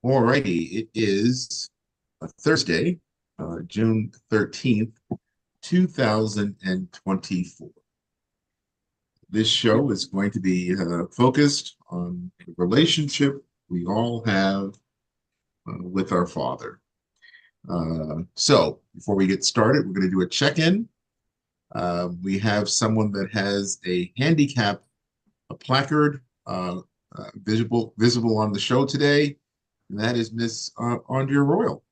Alrighty, it is a Thursday, June 13th, 2024. This show is going to be focused on the relationship we all have with our Father. So before we get started, we're going to do a check-in. We have someone that has a handicap, a placard, visible on the show today, and that is Miss Andrea Royal,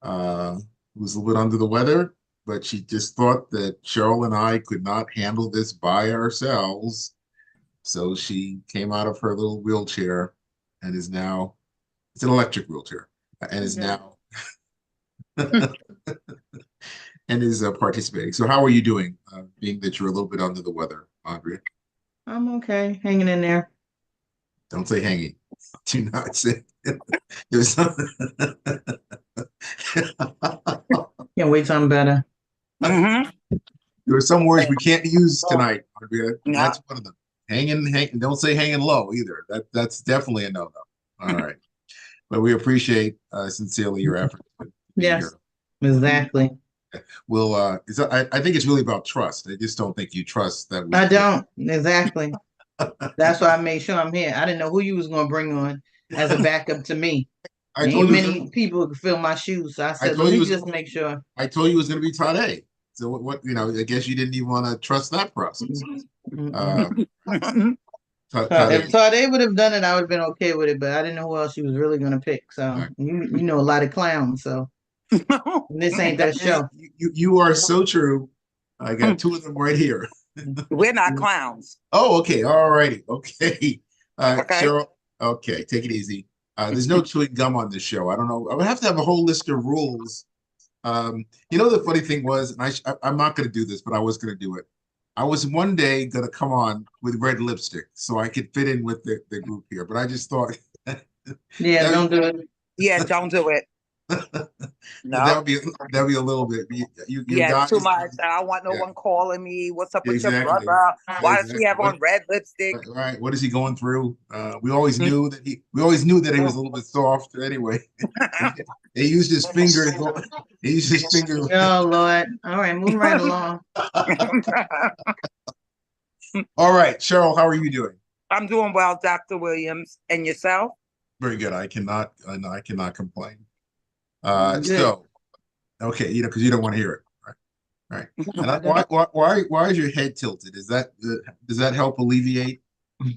who was a little bit under the weather, but she just thought that Cheryl and I could not handle this by ourselves. So she came out of her little wheelchair and is now, it's an electric wheelchair, and is now, and is participating. So how are you doing, being that you're a little bit under the weather, Andrea? I'm okay, hanging in there. Don't say hanging. Do not say. There's something. Can't wait something better. Mm-hmm. There are some words we can't use tonight, Andrea. No. That's one of them. Hanging. Don't say hanging low either. That's definitely a no-no. All right, but we appreciate sincerely your effort to be Yes, here. exactly. We'll. I think it's really about trust. I just don't think you trust that we. I don't exactly. That's why I made sure I'm here. I didn't know who you was going to bring on as a backup to me. I Ain't told you. many people could fill my shoes, so I said, told let you me it was- just make sure. I told you it was going to be Tade. So what? I guess you didn't even want to trust that process. Mm-mm. Tade. If Tade would have done it, I would have been okay with it, but I didn't know who else she was really going to pick. So Right. you know a lot of clowns, so this ain't that show. You are so true. I got two of them right here. We're not clowns. Oh, okay. All righty. Okay. Okay. Cheryl, okay, take it easy. There's no chewing gum on this show. I don't know. I would have to have a whole list of rules. The funny thing was, and I'm not going to do this, but I was going to do it. I was one day going to come on with red lipstick so I could fit in with the group here, but I just thought. Yeah, don't do it. Yeah, don't do it. No. That would be a little bit. You Yeah, guys, too much. I don't want no Yeah. one calling me. What's up with Exactly. your brother? Why does Exactly. he have on red lipstick? Right. What is he going through? We always knew that he was a little bit soft anyway. He used his finger. He used his finger. Oh Lord! All right, move right along. All right, Cheryl, how are you doing? I'm doing well, Dr. Williams. And yourself? Very good. I cannot complain. Good. So, okay, because you don't want to hear it, right? And why is your head tilted? Does that help alleviate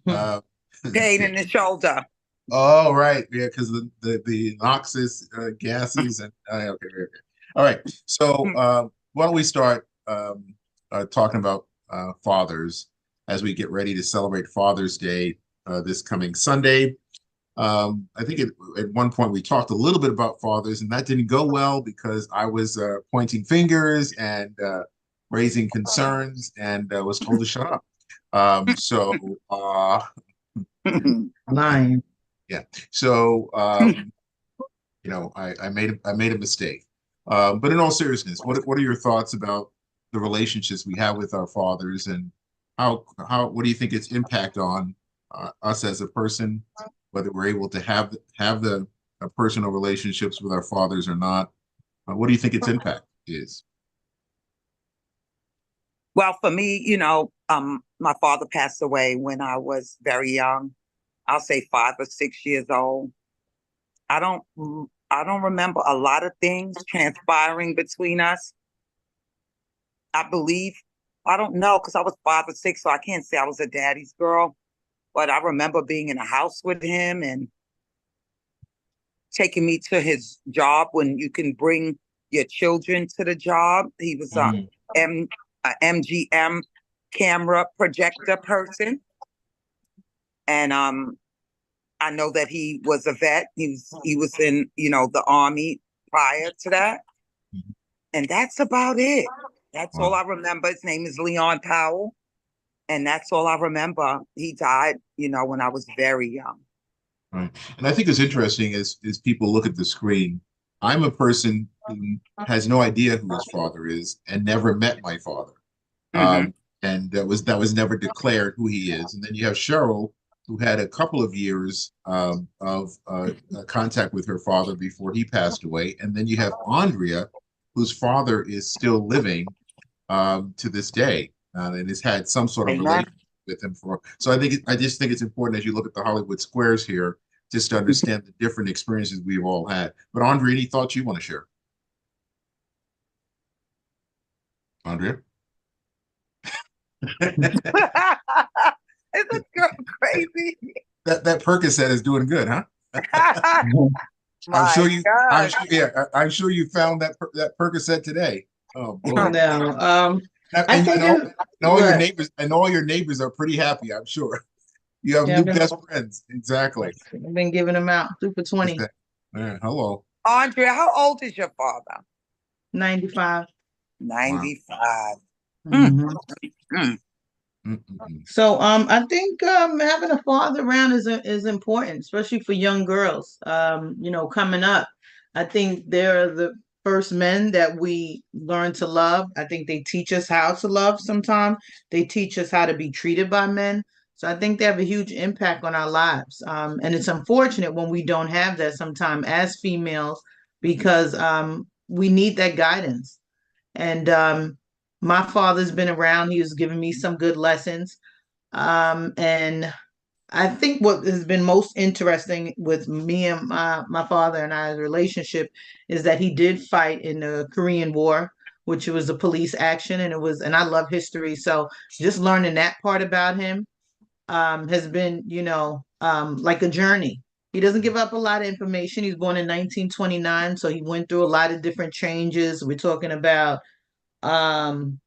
Pain in the shoulder. Oh, right. Yeah, because the noxious gases and okay. All right. So why don't we start talking about fathers as we get ready to celebrate Father's Day this coming Sunday. I think at one point we talked a little bit about fathers, and that didn't go well because I was pointing fingers and raising concerns and was told to shut up. Lying. Yeah. So I made a mistake. But in all seriousness, what are your thoughts about the relationships we have with our fathers, and what do you think its impact on us as a person, whether we're able to have the personal relationships with our fathers or not? What do you think its impact is? Well, for me, my father passed away when I was very young. I'll say 5 or 6 years old. I don't remember a lot of things transpiring between us. I believe, I don't know, because I was 5 or 6, so I can't say I was a daddy's girl. But I remember being in a house with him and taking me to his job when you can bring your children to the job. He was a MGM camera projector person. And I know that he was a vet. He was in, the Army prior to that. And that's about it. That's all I remember. His name is Leon Powell. And that's all I remember. He died, when I was very young. Right. And I think it's interesting as people look at the screen. I'm a person who has no idea who his father is and never met my father. And that was never declared who he is. And then you have Cheryl, who had a couple of years of contact with her father before he passed away. And then you have Andrea, whose father is still living to this day, and has had some sort of Amen. relationship with him for. So I just think it's important as you look at the Hollywood squares here, just to understand the different experiences we've all had. But Andrea, any thoughts you want to share? Andrea? Is this girl crazy? That Percocet is doing good, huh? I'm My sure you. I'm God. sure. Yeah, I'm sure you found that Percocet today. Oh boy. No, And, I and, think and all, and all your what? neighbors and all your neighbors are pretty happy. I'm sure you have Yeah, new best friends. Exactly. I've been giving them out 2 for 20, Yeah, hello. Andrea, how old is your father? 95. Wow. 95. Mm, Mhm. mm. Mm-mm-mm. So I think having a father around is important, especially for young girls. Coming up, I think they're the first men that we learn to love. I think they teach us how to love sometimes. They teach us how to be treated by men. So I think they have a huge impact on our lives. And it's unfortunate when we don't have that sometimes as females because we need that guidance. And my father's been around. He was giving me some good lessons. And I think what has been most interesting with me and my father and I's relationship is that he did fight in the Korean War, which was a police action, and I love history, so just learning that part about him has been, like a journey. He doesn't give up a lot of information. He was born in 1929, so he went through a lot of different changes. We're talking about um,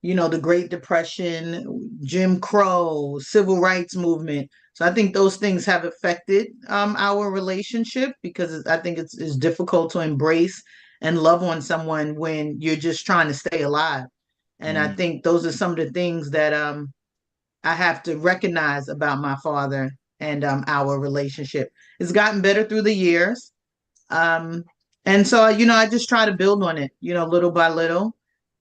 the Great Depression, Jim Crow, Civil Rights Movement. So I think those things have affected our relationship because I think it's difficult to embrace and love on someone when you're just trying to stay alive. And I Mm, think those are some of the things that I have to recognize about my father and our relationship. It's gotten better through the years. Um, and so, I just try to build on it, little by little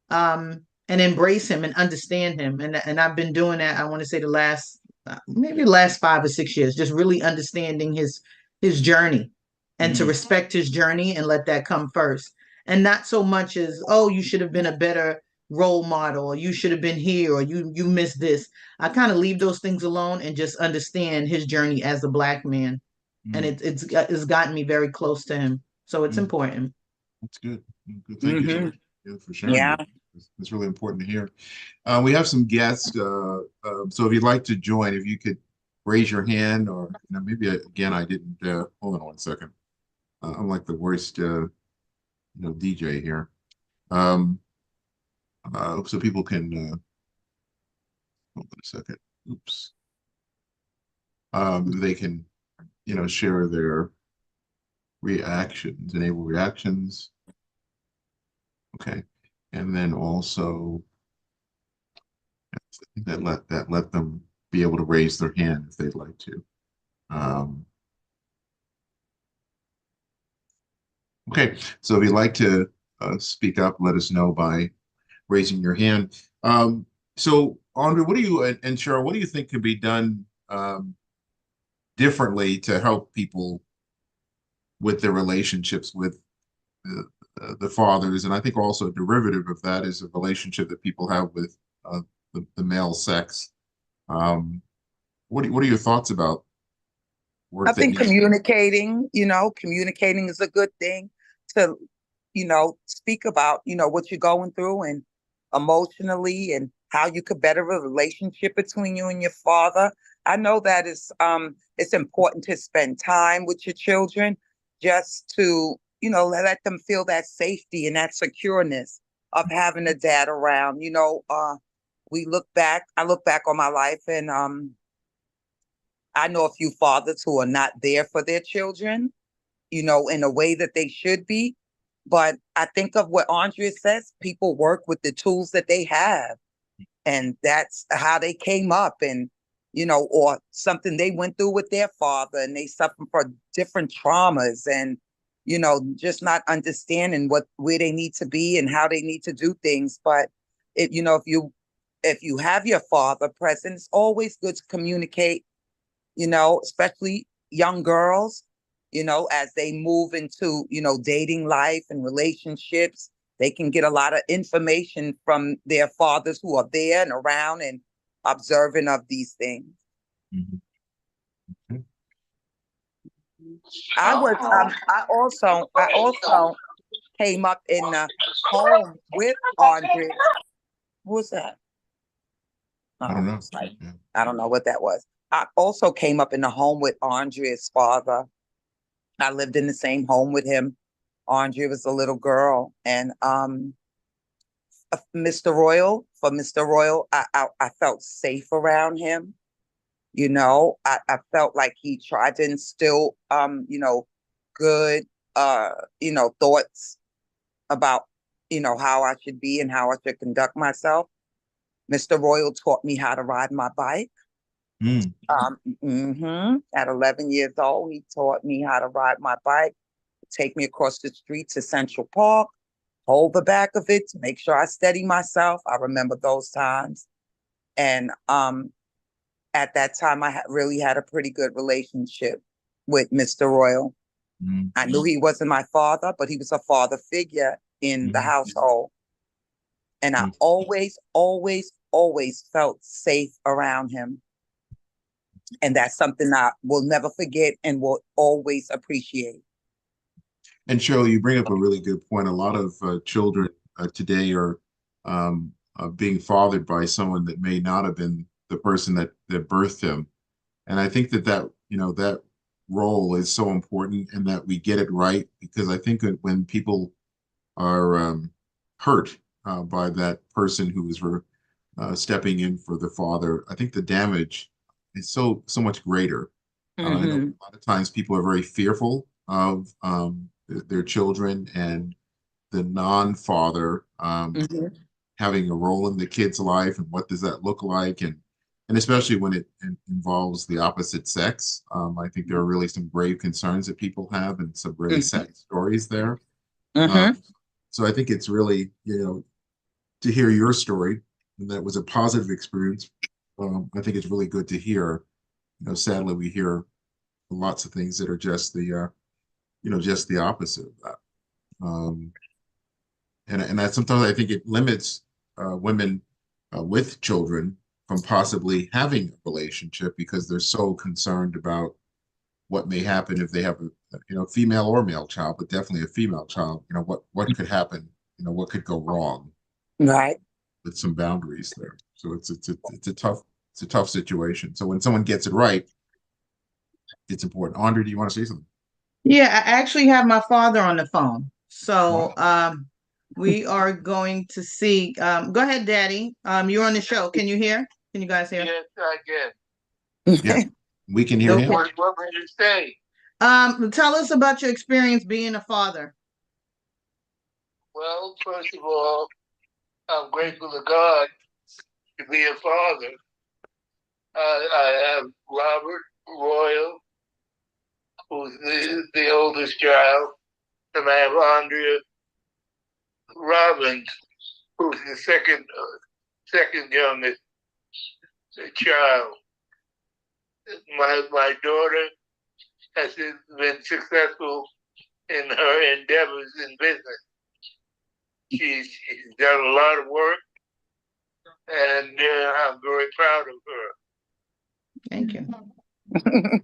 and embrace him and understand him. And I've been doing that. I want to say the last maybe the last 5 or 6 years, just really understanding his journey and to mm, respect his journey and let that come first. And not so much as, oh, you should have been a better role model or you should have been here or you missed this. I kind of leave those things alone and just understand his journey as a black man. And mm, it's gotten me very close to him. So it's mm. important. That's good. Good. Thank you so Hmm. much, for sharing Yeah. that. It's really important to hear. We have some guests. So if you'd like to join, if you could raise your hand, or maybe again, I didn't. Hold on 1 second. I'm like the worst, DJ here. Um, so people can. Hold on a second. Oops. They can, share their reactions, enable reactions. Okay, and then also that let them be able to raise their hand if they'd like to. Um, okay, so if you'd like to speak up, let us know by raising your hand. So, Andre, what do you and Cheryl, what do you think could be done differently to help people with their relationships with the fathers? And I think also a derivative of that is a relationship that people have with the male sex. Um, what are your thoughts about I work that think needs? communicating is a good thing to, speak about, what you're going through and emotionally and how you could better a relationship between you and your father. I know that it's important to spend time with your children just to, let them feel that safety and that secureness of having a dad around. I look back on my life and I know a few fathers who are not there for their children, in a way that they should be. But I think of what Andrea says, people work with the tools that they have. And that's how they came up and, or something they went through with their father and they suffer from different traumas and, just not understanding where they need to be and how they need to do things. But if you have your father present, it's always good to communicate especially young girls, as they move into, dating life and relationships. They can get a lot of information from their fathers who are there and around and observant of these things. Mhm. I also came up in the home with Andre. Who was that? I don't know. Yeah. I don't know what that was. I also came up in the home with Andrea's father. I lived in the same home with him. Andrea was a little girl, and Mr. Royal, I felt safe around him. I felt like he tried to instill, good, thoughts about, how I should be and how I should conduct myself. Mr. Royal taught me how to ride my bike. Mm. At 11 years old, he taught me how to ride my bike, take me across the street to Central Park, hold the back of it to make sure I steady myself. I remember those times. And at that time, I really had a pretty good relationship with Mr. Royal. Mm. I knew he wasn't my father, but he was a father figure in the household. And I always, always, always felt safe around him. And that's something I will never forget and will always appreciate. And Cheryl, you bring up a really good point. A lot of children today are being fathered by someone that may not have been the person that birthed them. And I think that role is so important and that we get it right, because I think that when people are hurt by that person who is stepping in for the father, I think the damage is so much greater. I know a lot of times people are very fearful of their children and the non-father having a role in the kid's life, and what does that look like, and especially when it involves the opposite sex. I think there are really some grave concerns that people have, and some really sad stories there. So I think it's really, to hear your story, and that was a positive experience. I think it's really good to hear. Sadly, we hear lots of things that are just just the opposite of that. And that sometimes I think it limits women with children from possibly having a relationship, because they're so concerned about what may happen if they have a female or male child, but definitely a female child. What could happen, what could go wrong, Right. with some boundaries there. So it's a tough situation. So when someone gets it right, it's important. Andrea, do you want to say something? Yeah, I actually have my father on the phone. So we are going to see. Go ahead, Daddy. You're on the show. Can you hear? Can you guys hear? Yes, I can. Yes, we can hear him. What would you say? Tell us about your experience being a father. Well, first of all, I'm grateful to God to be a father. I have Robert Royal, who's the oldest child, and I have Andrea Robbins, who's the second youngest child. My daughter has been successful in her endeavors in business. She's done a lot of work, and I'm very proud of her. Thank you. Do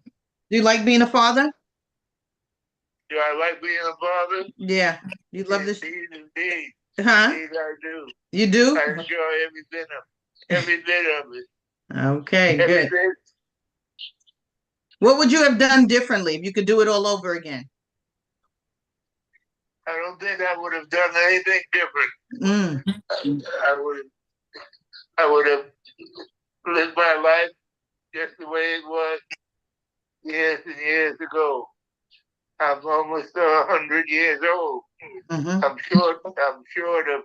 you like being a father? Do I like being a father? Yeah. You love this? Indeed. Huh? Indeed, I do. You do? I enjoy every bit of it. Okay, Every good. bit. What would you have done differently if you could do it all over again? I don't think I would have done anything different. I would have lived my life just the way it was years and years ago. I'm almost 100 years old. I'm short of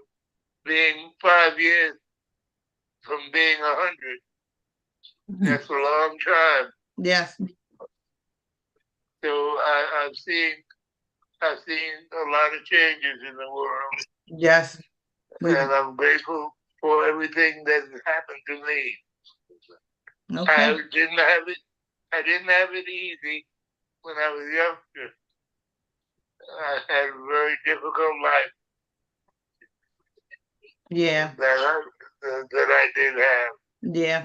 being 5 years from being 100. That's a long time. Yes. So I've seen a lot of changes in the world. Yes. And I'm grateful for everything that has happened to me. Okay. I didn't have it I didn't have it easy when I was younger. I had a very difficult life Yeah, that I did have. yeah.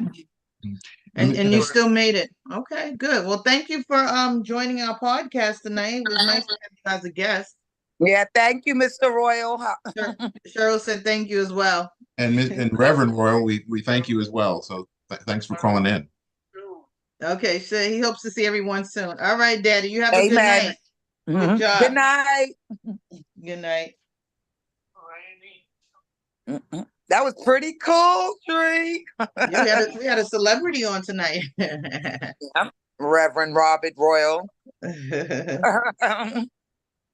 And, And you still made it. Okay, good. Well, thank you for joining our podcast tonight. It was nice to have you as a guest. Yeah, thank you, Mr. Royal. Cheryl said thank you as well. and Reverend Royal, we thank you as well. So thanks for calling in. Okay, so he hopes to see everyone soon. All right, Daddy, you have a good Amen. night. Mhm. Good job. Good night. Good night. Mm-mm. That was pretty cool, Tree. Yeah, we had a celebrity on tonight. Yeah. Reverend Robert Royal.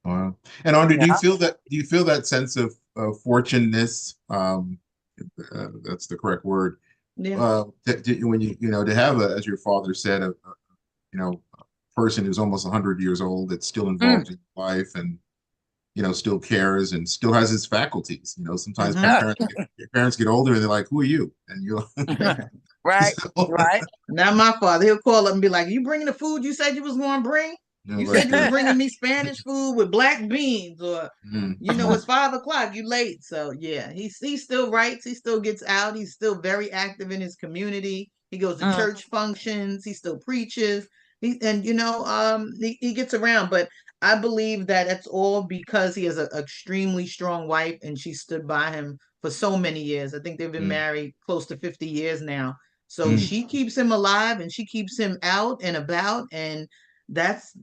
Wow. And Andre, Yeah. do you feel that sense of fortuneness? That's the correct word. Yeah. When to have as your father said, a person who's almost 100 years old that's still involved in life and still cares and still has his faculties. Sometimes your parents get older and they're like, "Who are you?" And you're Right, right. Not my father. He'll call up and be like, "You bringing the food you said you was going to bring? You said you was bringing me Spanish food with black beans, or it's 5 o'clock. You late." So yeah, he still writes. He still gets out. He's still very active in his community. He goes to church functions. He still preaches. He gets around. But I believe that it's all because he has an extremely strong wife, and she stood by him for so many years. I think they've been married close to 50 years now. So she keeps him alive and she keeps him out and about. And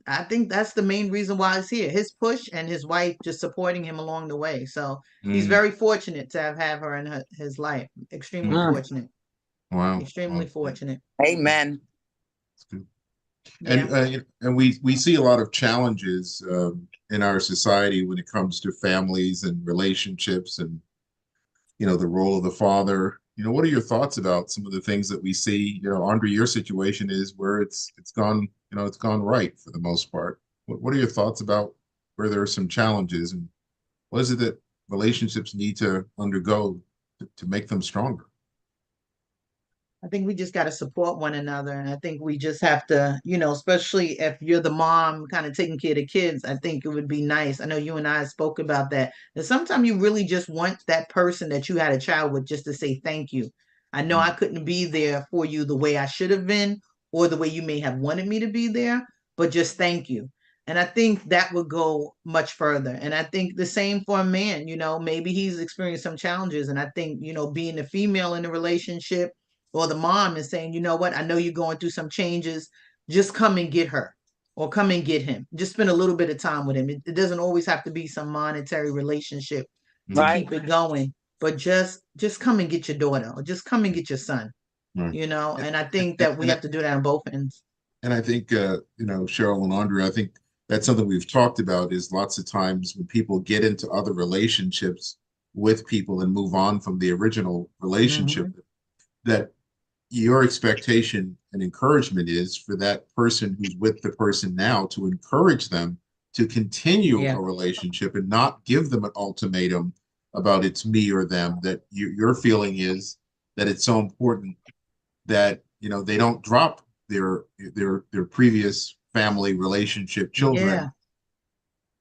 I think that's the main reason why he's here. His push and his wife just supporting him along the way. So he's very fortunate to have her in his life. Extremely fortunate. Wow. Extremely fortunate. Amen. That's good. Yeah. And we see a lot of challenges in our society when it comes to families and relationships and the role of the father. What are your thoughts about some of the things that we see? Andre, your situation is where it's gone, it's gone right for the most part. What are your thoughts about where there are some challenges, and what is it that relationships need to undergo to make them stronger? I think we just got to support one another. And I think we just have to, especially if you're the mom kind of taking care of the kids, I think it would be nice. I know you and I spoke about that. And sometimes you really just want that person that you had a child with just to say thank you. I know I couldn't be there for you the way I should have been or the way you may have wanted me to be there, but just thank you. And I think that would go much further. And I think the same for a man, maybe he's experienced some challenges. And I think, being a female in a relationship, or the mom is saying, you know what, I know you're going through some changes. Just come and get her or come and get him. Just spend a little bit of time with him. It doesn't always have to be some monetary relationship to keep it going, but just come and get your daughter or just come and get your son, and I think that we have to do that on both ends. And I think, Cheryl and Andrea, I think that's something we've talked about is lots of times when people get into other relationships with people and move on from the original relationship, that your expectation and encouragement is for that person who's with the person now to encourage them to continue a relationship and not give them an ultimatum about it's me or them, that your feeling is that it's so important that they don't drop their previous family relationship children.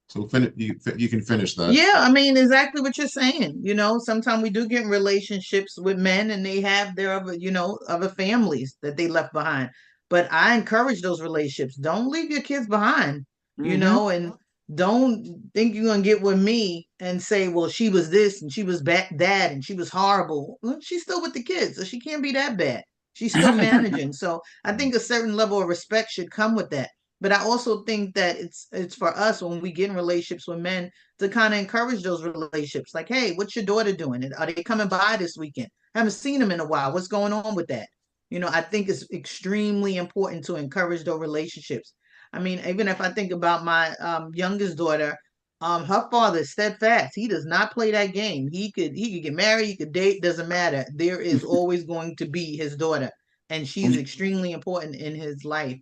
So you can finish that. Yeah, I mean, exactly what you're saying. Sometimes we do get in relationships with men and they have their other families that they left behind. But I encourage those relationships. Don't leave your kids behind, and don't think you're gonna get with me and say, well, she was this and she was that and she was horrible. Well, she's still with the kids, so she can't be that bad. She's still managing. So I think a certain level of respect should come with that. But I also think that it's for us when we get in relationships with men to kind of encourage those relationships. Like, hey, what's your daughter doing? Are they coming by this weekend? I haven't seen them in a while. What's going on with that? I think it's extremely important to encourage those relationships. I mean, even if I think about my youngest daughter, her father is steadfast. He does not play that game. He could get married, he could date, doesn't matter. There is always going to be his daughter, and she's extremely important in his life.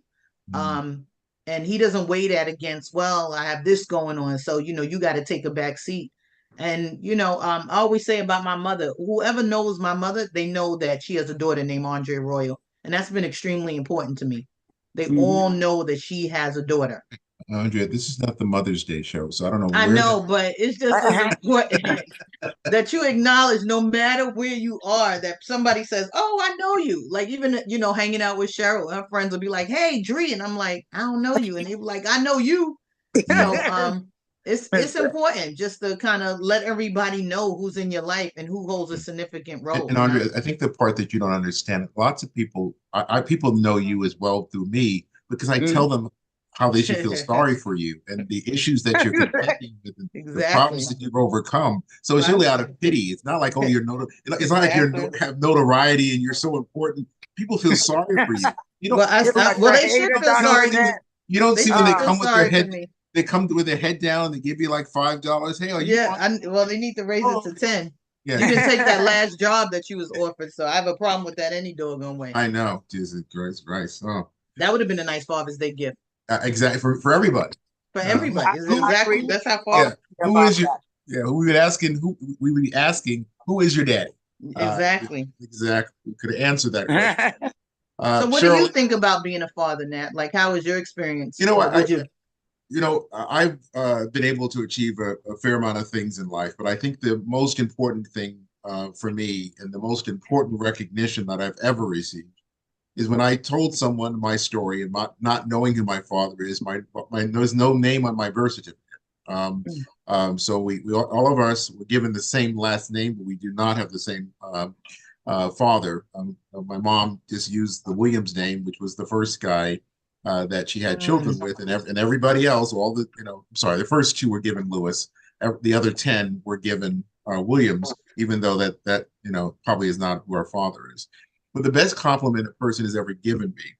And he doesn't weigh that against, well, I have this going on, so you got to take a back seat. And I always say about my mother, whoever knows my mother, they know that she has a daughter named Andrea Royal, and that's been extremely important to me. They all know that she has a daughter. Andrea, this is not the Mother's Day show, so I don't know I where know, but it's just as important that you acknowledge, no matter where you are, that somebody says, "Oh, I know you." Like, even, hanging out with Cheryl, her friends will be like, "Hey, Dree," and I'm like, "I don't know you," and they be like, "I know you." So, it's important just to kind of let everybody know who's in your life and who holds a significant role. And Andrea, I think the part that you don't understand, lots of people, people know you as well through me because I tell them how they should feel sorry for you and the issues that you're contending with, and the problems that you've overcome. So it's really out of pity. It's not like, oh, it's not like you have notoriety and you're so important. People feel sorry for you. You don't. Well, they should feel sorry. You don't see when they come with their head. They come with their head down and they give you like $5. Hey, are you? Well, they need to raise it to 10. Yeah. You didn't take that last job that you was offered, so I have a problem with that any doggone way. I know. Jesus Christ. Oh. That would have been a nice Father's Day gift. Exactly, for everybody. For everybody. Exactly. That's how far. Who is your? Yeah. Who we would be asking? Who is your daddy? Exactly. Exactly. We could answer that question. So, what do you think about being a father, Nat? Like, how was your experience? You know what? I've been able to achieve a fair amount of things in life, but I think the most important thing for me and the most important recognition that I've ever received is when I told someone my story and not knowing who my father is. There's no name on my birth certificate. So we all of us were given the same last name, but we do not have the same father. My mom just used the Williams name, which was the first guy that she had children with, and everybody else, the first two were given Lewis. The other 10 were given Williams, even though that probably is not who our father is. But the best compliment a person has ever given me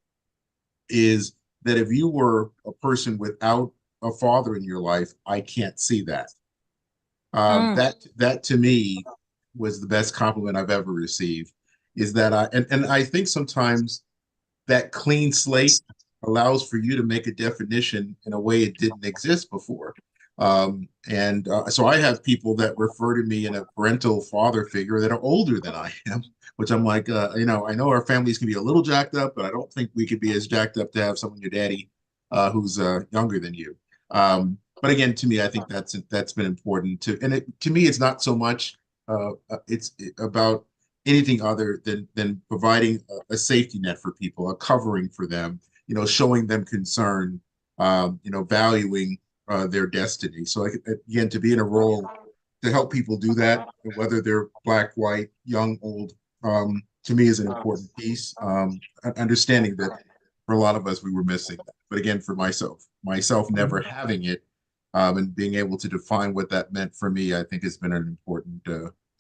is that if you were a person without a father in your life, I can't see that. That to me was the best compliment I've ever received. Is that I think sometimes that clean slate allows for you to make a definition in a way it didn't exist before. So I have people that refer to me in a parental father figure that are older than I am, which I'm like, I know our families can be a little jacked up, but I don't think we could be as jacked up to have someone, your daddy, who's younger than you. But again, to me, I think that's been important to, and to me, it's not so much, it's about anything other than providing a safety net for people, a covering for them, showing them concern, valuing their destiny. So again, to be in a role to help people do that, whether they're black, white, young, old, to me is an important piece. Understanding that for a lot of us, we were missing that. But again, for myself never having it, and being able to define what that meant for me, I think has been an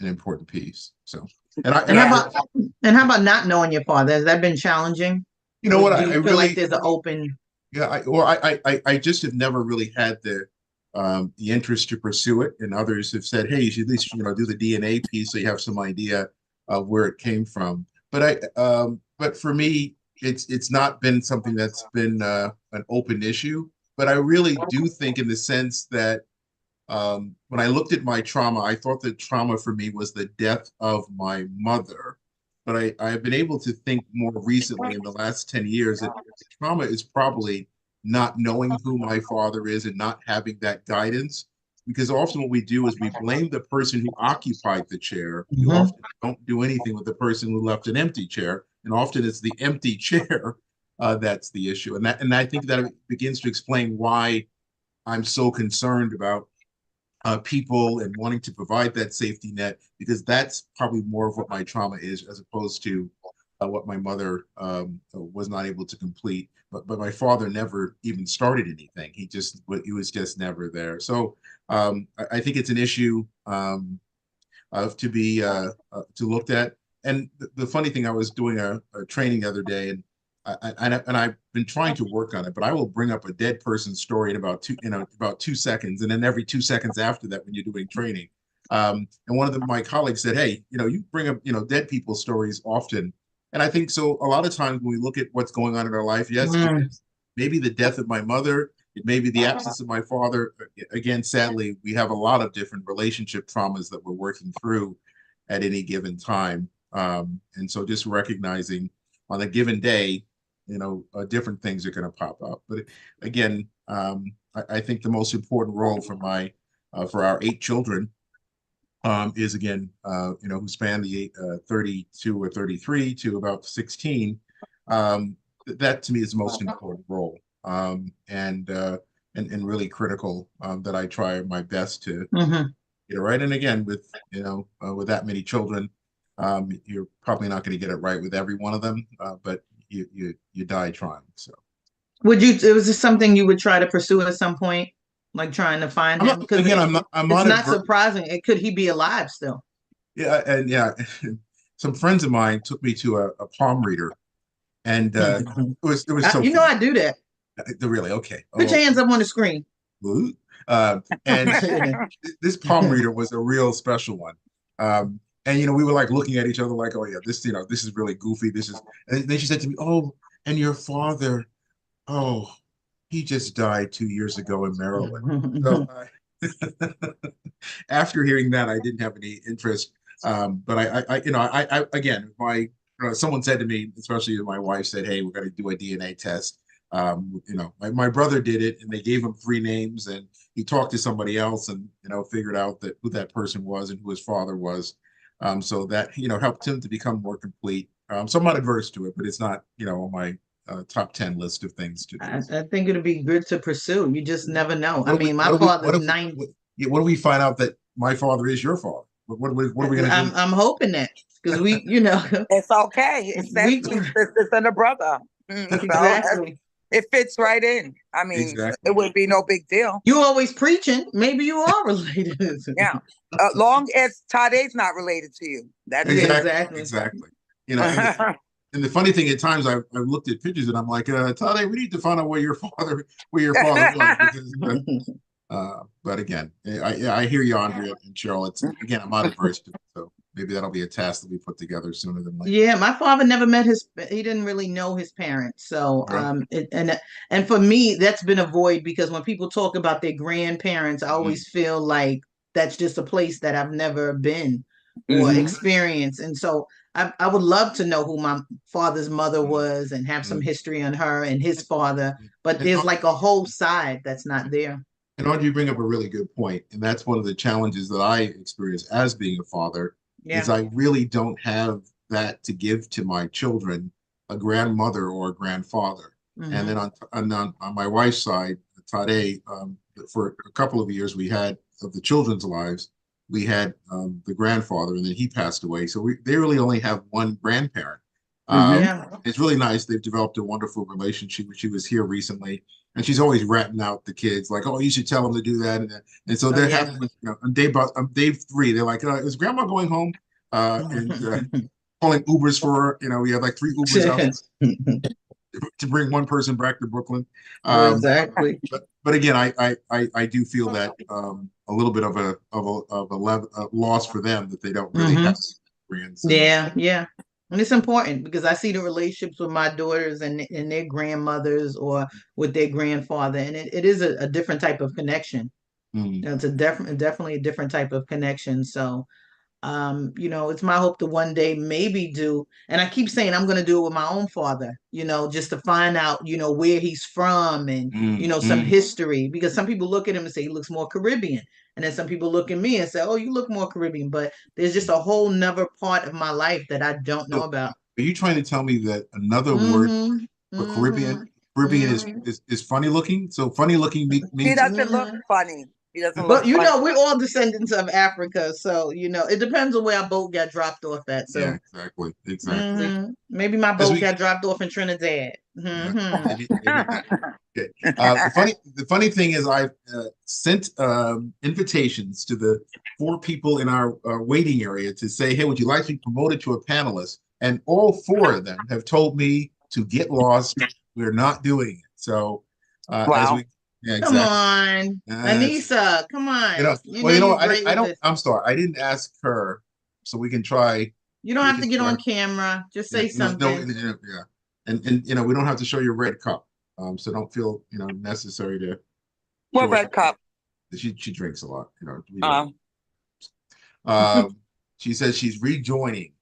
important piece. So, how about not knowing your father? Has that been challenging? You know what? I feel really, like there's an open. Yeah, I just have never really had the interest to pursue it, and others have said, "Hey, you should at least do the DNA piece so you have some idea of where it came from." But but for me, it's not been something that's been an open issue. But I really do think, in the sense that when I looked at my trauma, I thought that trauma for me was the death of my mother. But I have been able to think more recently in the last 10 years that trauma is probably not knowing who my father is and not having that guidance. Because often what we do is we blame the person who occupied the chair. We often don't do anything with the person who left an empty chair. And often it's the empty chair that's the issue. And I think that it begins to explain why I'm so concerned about people and wanting to provide that safety net, because that's probably more of what my trauma is, as opposed to what my mother was not able to complete. But my father never even started anything. He was just never there. So I think it's an issue to be to looked at. And the funny thing, I was doing a training the other day, and I've been trying to work on it, but I will bring up a dead person's story in about 2 seconds, and then every 2 seconds after that, when you're doing training, and one of my colleagues said, "Hey, you bring up dead people's stories often," and I think so. A lot of times when we look at what's going on in our life, yes, maybe the death of my mother, it may be the absence of my father. Again, sadly, we have a lot of different relationship traumas that we're working through at any given time, and so just recognizing on a given day, different things are going to pop up. But again, I think the most important role for our 8 children is again, who span the 32 or 33 to about 16. That to me is the most important role, and really critical, that I try my best to get it right. And again, with with that many children, you're probably not going to get it right with every one of them, but you die trying. So was this something you would try to pursue at some point, like trying to find him? Because I'm it's not not surprising. Could he be alive still? Yeah, and yeah, some friends of mine took me to a palm reader, and it was so you know funny. I do that. Really? Okay. Put your hands up on the screen. And this palm reader was a real special one. And we were like looking at each other like, oh yeah, this is really goofy. And then she said to me, oh, and your father, oh, he just died 2 years ago in Maryland. So after hearing that, I didn't have any interest. But I again, someone said to me, especially my wife said, hey, we're going to do a DNA test. My brother did it, and they gave him 3 names, and he talked to somebody else, and figured out who that person was and who his father was. So that helped him to become more complete. So I'm not adverse to it, but it's not on my top 10 list of things to do. I think it'd be good to pursue. You just never know. My what father's 90. What do we find out that my father is your father? What are we going to do? I'm hoping that, because it's okay. It's sisters and a brother. Exactly. It fits right in. I mean, exactly. It would be no big deal. You always preaching. Maybe you are related. Yeah. Long as Tade's not related to you. That's exactly. And the funny thing, at times I've looked at pictures and I'm like, Tade, we need to find out where your father was. Because, but again, I hear you, Andrea and Cheryl. Again, I'm not adverse to it, so maybe that'll be a task that we put together sooner than later. Yeah, my father never met he didn't really know his parents. So, and for me, that's been a void, because when people talk about their grandparents, I always feel like that's just a place that I've never been or experienced. And so I would love to know who my father's mother was and have some history on her and his father, but there's like a whole side that's not there. And Audrey, you bring up a really good point, and that's one of the challenges that I experience as being a father. Is I really don't have that to give to my children, a grandmother or a grandfather. And then on my wife's side, Tade, for a couple of years we had, of the children's lives, we had the grandfather, and then he passed away. So they really only have one grandparent. It's really nice. They've developed a wonderful relationship. She was here recently, and she's always ratting out the kids, like, "Oh, you should tell them to do that." And so they're having, on day 3, they're like, "Is Grandma going home?" And calling Ubers for her. We had like 3 Ubers out to bring one person back to Brooklyn. Exactly. But again, I do feel that a little bit of a loss for them, that they don't really have grandsons. Yeah. And it's important, because I see the relationships with my daughters and their grandmothers, or with their grandfather, and it is a different type of connection. It's definitely a different type of connection. So, it's my hope to one day maybe do, and I keep saying I'm going to do it with my own father, just to find out, where he's from, and, some history, because some people look at him and say he looks more Caribbean. And then some people look at me and say, oh, you look more Caribbean, but there's just a whole nother part of my life that I don't know about. Are you trying to tell me that another word for Caribbean is funny looking? So funny looking means he doesn't look funny. He doesn't look. But funny. we're all descendants of Africa, so it depends on where our boat got dropped off at. So yeah, exactly. Maybe my boat got dropped off in Trinidad. Maybe okay. The funny thing is, I've sent invitations to the 4 people in our waiting area to say, hey, would you like to be promoted to a panelist? And all 4 of them have told me to get lost. We're not doing it. So wow. Come on, Anissa, come on. I'm sorry, I didn't ask her, so we can try. You don't have to get on camera. Just say something. And we don't have to show your red cup. So don't feel necessary to. What red cup? She drinks a lot. She says she's rejoining.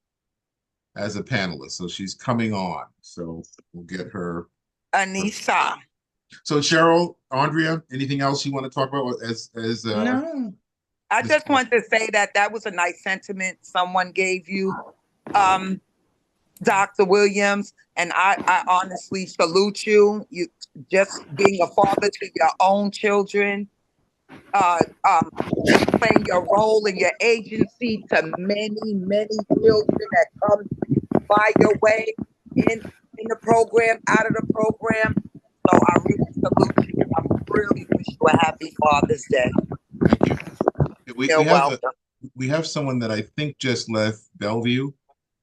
as a panelist. So she's coming on. So we'll get her. Anissa. So Cheryl, Andrea, anything else you want to talk about as No. I just wanted to say that was a nice sentiment someone gave you, Dr. Williams, and I honestly salute you. You just being a father to your own children, playing your role and your agency to many, many children that come by your way in the program, out of the program. So I really salute you. I really wish you a happy Father's Day. Thank you. You're welcome. We have someone that I think just left Bellevue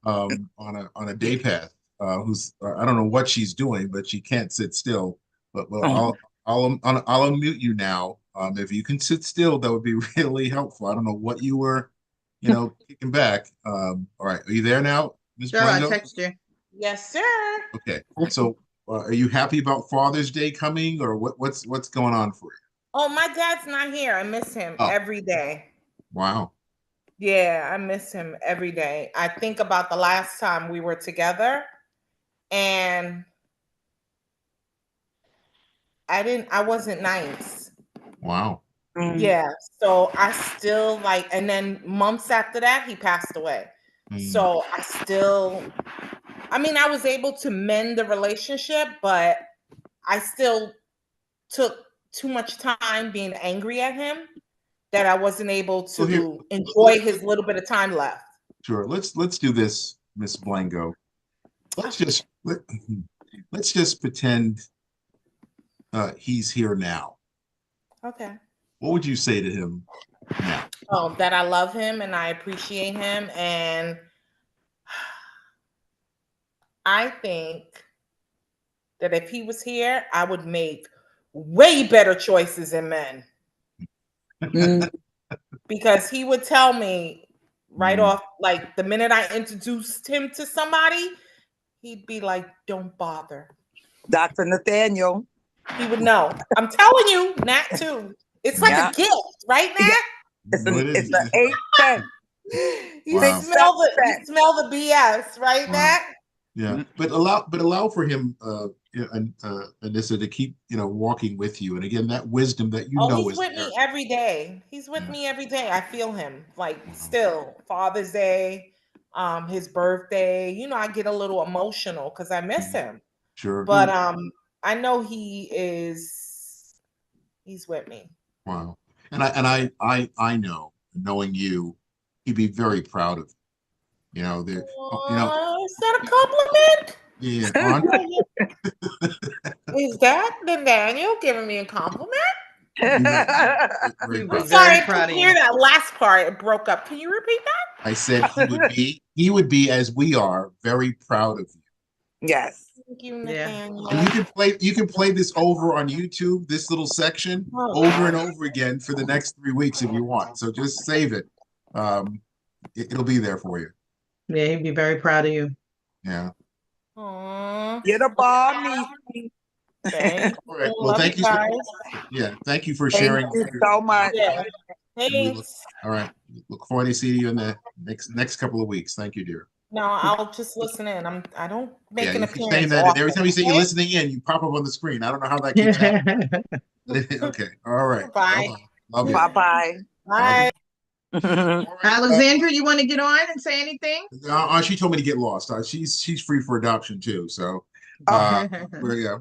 on a day path. Who's I don't know what she's doing, but she can't sit still. But well, I'll unmute you now. If you can sit still, that would be really helpful. I don't know what you were, kicking back. All right, are you there now, Ms. Sure, I Blanco? text you. Yes, sir. Okay, so are you happy about Father's Day coming, or what's going on for you? Oh, my dad's not here. I miss him every day. Wow. Yeah, I miss him every day. I think about the last time we were together, and I wasn't nice. Wow. Yeah. So I still and then months after that, he passed away. So I was able to mend the relationship, but I still took too much time being angry at him that I wasn't able to enjoy his little bit of time left. Sure. Let's do this, Miss Blanco. Let's just pretend he's here now. Okay. What would you say to him now? Oh, that I love him and I appreciate him, and I think that if he was here, I would make way better choices in men. Because he would tell me right off, like the minute I introduced him to somebody, he'd be like, don't bother. Dr. Nathaniel. He would know. I'm telling you, Nat too. It's like a gift, right, Nat? It's an 8 cent. You smell the BS, right, Nat? Yeah, but allow for him, Anissa, to keep walking with you, and again, that wisdom that he's with me every day. He's with me every day. I feel him still. Father's Day, his birthday. I get a little emotional because I miss him. Sure, but I know he's with me. Wow, and I know, knowing you, he'd be very proud of you. Is that a compliment? Yeah. Is that Daniel giving me a compliment? I'm sorry, I couldn't hear that last part. It broke up. Can you repeat that? I said he would be, as we are, very proud of you. Yes. Thank you, Nathaniel. And you can play this over on YouTube, this little section, over and over again for the next 3 weeks if you want. So just save it. It'll be there for you. Yeah, he'd be very proud of you. Yeah. Aww. Get a ball, me. Thanks. All right. Well, thank you. Thank you for sharing. Thank you so much. Yeah. Thanks. All right. Look forward to seeing you in the next couple of weeks. Thank you, dear. No, I'll just listen in. I don't make an appearance. Saying that every time you say you're listening in, you pop up on the screen. I don't know how that keeps happening. Okay. All right. Bye. Love you. Bye. Bye. Alexandra, you want to get on and say anything? She told me to get lost. She's free for adoption too. So, Andrea,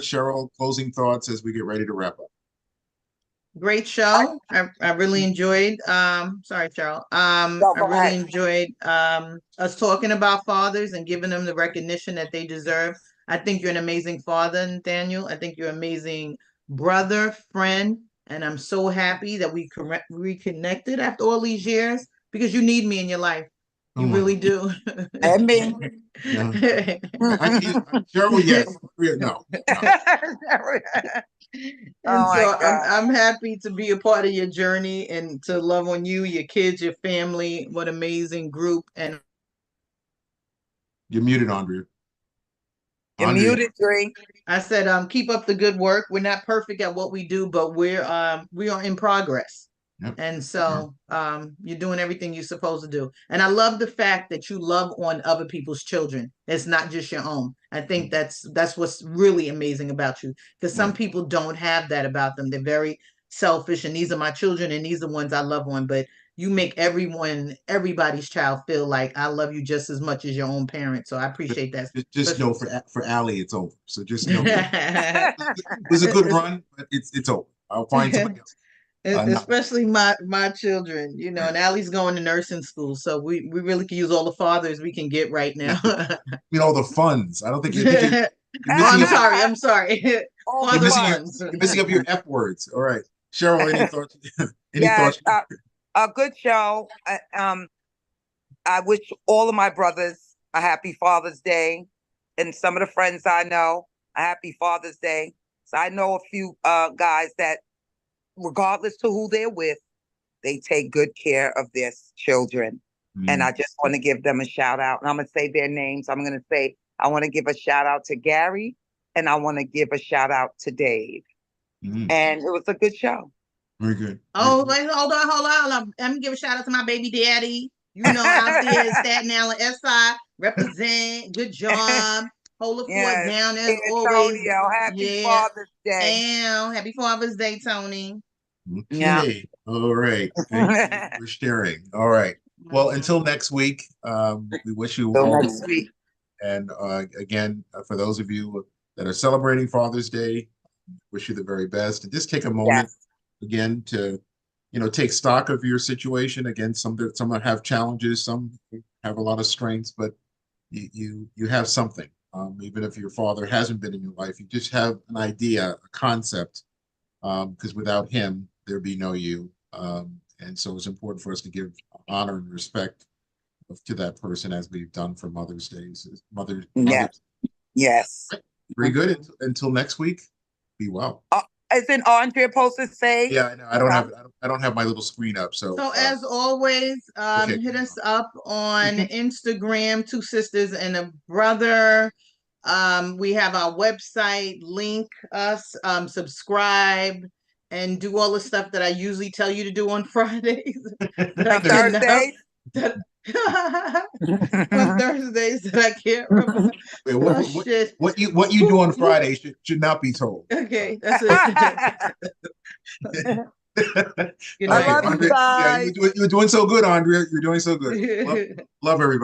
Cheryl, closing thoughts as we get ready to wrap up. Great show. I really enjoyed. Sorry, Cheryl. I really enjoyed us talking about fathers and giving them the recognition that they deserve. I think you're an amazing father, Nathaniel. I think you're an amazing brother, friend, and I'm so happy that we reconnected after all these years because you need me in your life. You really do. And me. Cheryl, yes. No. And so I'm happy to be a part of your journey and to love on you, your kids, your family. What amazing group. And you're muted, Andrea. You're muted, Dre. I said, keep up the good work. We're not perfect at what we do, but we are in progress. Yep. And so you're doing everything you're supposed to do. And I love the fact that you love on other people's children. It's not just your own. I think that's what's really amazing about you. Because some people don't have that about them. They're very selfish, and these are my children and these are the ones I love on. But you make everybody's child feel like I love you just as much as your own parent. So I appreciate that. Just know for Allie, it's over. So just know it was a good run, but it's over. I'll find somebody else. Especially my children, you know, and Allie's going to nursing school, so we really can use all the fathers we can get right now. You know, the funds. I don't think you're I'm sorry. You're missing up your F words. All right, Cheryl, any thoughts? Thoughts? A good show. I wish all of my brothers a happy Father's Day, and some of the friends I know a happy Father's Day. So I know a few guys that, regardless to who they're with, they take good care of their children. And I just want to give them a shout out. And I'm going to say their names. I'm going to say, I want to give a shout out to Gary, and I want to give a shout out to Dave. And it was a good show. Very good. Hold on. Let me give a shout out to my baby daddy. You know, out there in Staten Island, SI, represent, good job. Hold the fort down as always. Antonio, happy Father's Day. And happy Father's Day, Tony. Okay. Yeah. All right. Thank you for sharing. All right. Well, until next week, we wish you all next week. And again, for those of you that are celebrating Father's Day, wish you the very best. And just take a moment again to, take stock of your situation. Again, some have challenges, some have a lot of strengths, but you have something. Even if your father hasn't been in your life, you just have an idea, a concept, because without him, there'd be no you. And so it's important for us to give honor and respect to that person, as we've done for Mother's Days. Yes. Very good. Until next week, be well. Isn't Andrea supposed to say? Yeah, I know. I don't have my little screen up. So as always, hit us up on Instagram, Two Sisters and a Brother. We have our website, link us, subscribe, and do all the stuff that I usually tell you to do on Fridays. Thursdays? On Thursdays that I can't remember. What you do on Friday should not be told. Okay, that's it. I love you guys. You're doing so good, Andrea. You're doing so good. Love everybody.